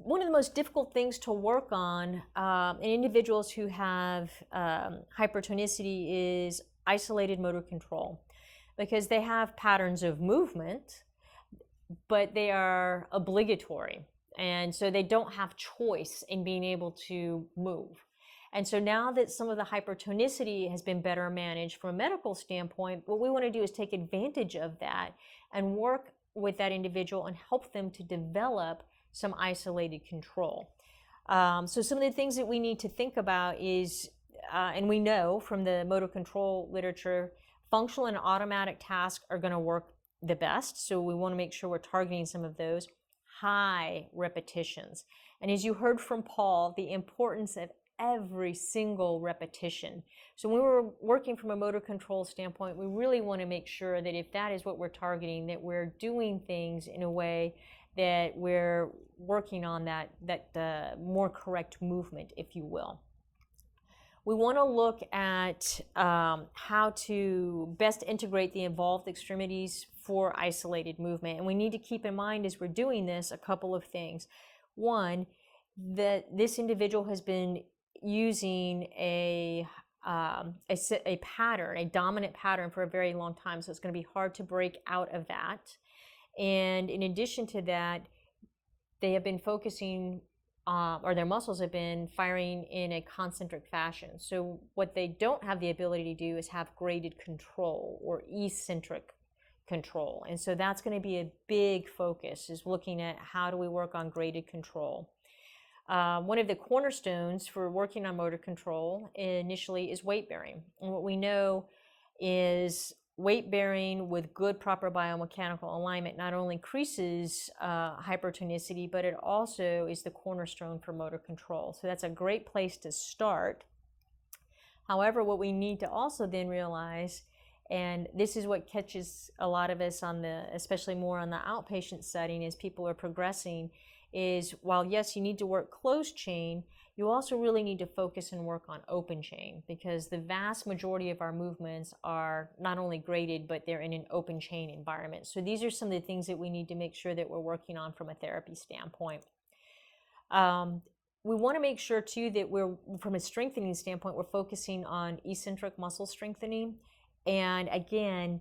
one of the most difficult things to work on in individuals who have hypertonicity is isolated motor control, because they have patterns of movement, but they are obligatory. And so they don't have choice in being able to move. And so now that some of the hypertonicity has been better managed from a medical standpoint, what we want to do is take advantage of that and work with that individual and help them to develop some isolated control. So some of the things that we need to think about is, and we know from the motor control literature, functional and automatic tasks are going to work the best. So we want to make sure we're targeting some of those. High repetitions. And as you heard from Paul, the importance of every single repetition. So when we're working from a motor control standpoint, we really want to make sure that if that is what we're targeting, that we're doing things in a way that we're working on that more correct movement, if you will. We want to look at how to best integrate the involved extremities for isolated movement. And we need to keep in mind as we're doing this a couple of things. One, that this individual has been using a pattern, a dominant pattern for a very long time, so it's going to be hard to break out of that. And in addition to that, they have been focusing or their muscles have been firing in a concentric fashion. So what they don't have the ability to do is have graded control or eccentric control. And so that's going to be a big focus, is looking at how do we work on graded control. One of the cornerstones for working on motor control initially is weight bearing. And what we know is weight bearing with good proper biomechanical alignment not only increases hypertonicity, but it also is the cornerstone for motor control. So that's a great place to start. However, what we need to also then realize, and this is what catches a lot of us especially more on the outpatient setting as people are progressing, is while yes, you need to work closed chain, you also really need to focus and work on open chain, because the vast majority of our movements are not only graded, but they're in an open chain environment. So these are some of the things that we need to make sure that we're working on from a therapy standpoint. We want to make sure too that we're, from a strengthening standpoint, we're focusing on eccentric muscle strengthening. And again,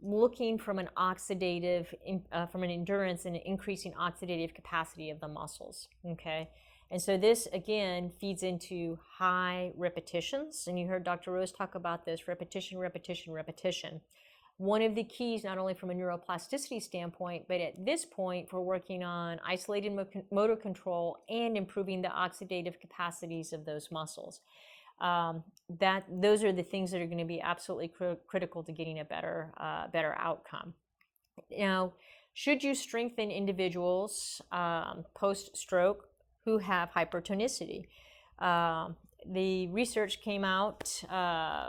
looking from an oxidative, from an endurance and increasing oxidative capacity of the muscles, okay? And so this, again, feeds into high repetitions. And you heard Dr. Rose talk about this, repetition, repetition, repetition. One of the keys, not only from a neuroplasticity standpoint, but at this point, for working on isolated motor control and improving the oxidative capacities of those muscles. Those are the things that are going to be absolutely critical to getting a better outcome. Now, should you strengthen individuals post-stroke who have hypertonicity? The research came out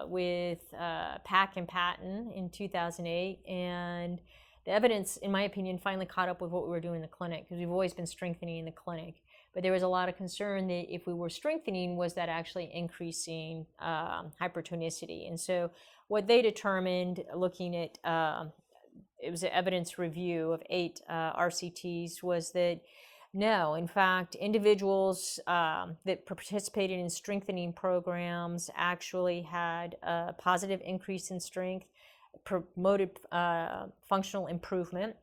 with Pack and Patton in 2008, and the evidence, in my opinion, finally caught up with what we were doing in the clinic, because we've always been strengthening in the clinic. But there was a lot of concern that if we were strengthening, was that actually increasing hypertonicity? And so what they determined, looking at, it was an evidence review of 8 RCTs, was that no, in fact, individuals that participated in strengthening programs actually had a positive increase in strength, promoted functional improvement,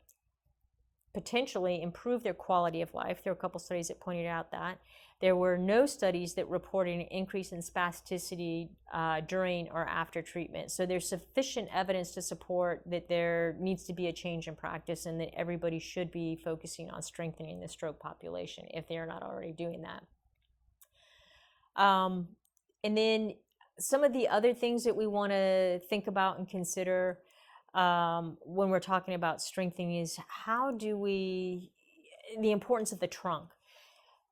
potentially improved their quality of life. There were a couple studies that pointed out that. There were no studies that reported an increase in spasticity during or after treatment. So there's sufficient evidence to support that there needs to be a change in practice, and that everybody should be focusing on strengthening the stroke population if they are not already doing that. And then some of the other things that we want to think about and consider when we're talking about strengthening is the importance of the trunk.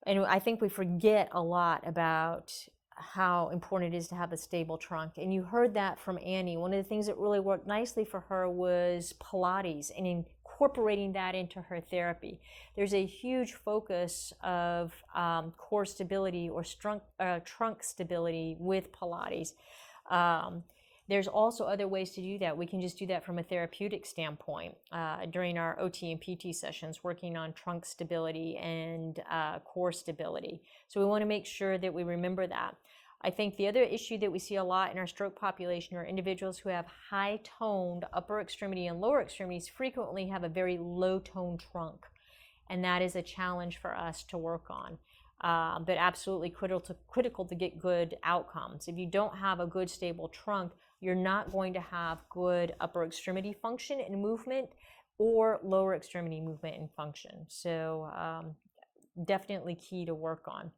And I think we forget a lot about how important it is to have a stable trunk. And you heard that from Annie. One of the things that really worked nicely for her was Pilates and incorporating that into her therapy. There's a huge focus of core stability or trunk stability with Pilates. There's also other ways to do that. We can just do that from a therapeutic standpoint during our OT and PT sessions, working on trunk stability and core stability. So we want to make sure that we remember that. I think the other issue that we see a lot in our stroke population are individuals who have high-toned upper extremity and lower extremities frequently have a very low-toned trunk, and that is a challenge for us to work on. But absolutely critical to get good outcomes. If you don't have a good stable trunk, you're not going to have good upper extremity function and movement or lower extremity movement and function. So definitely key to work on.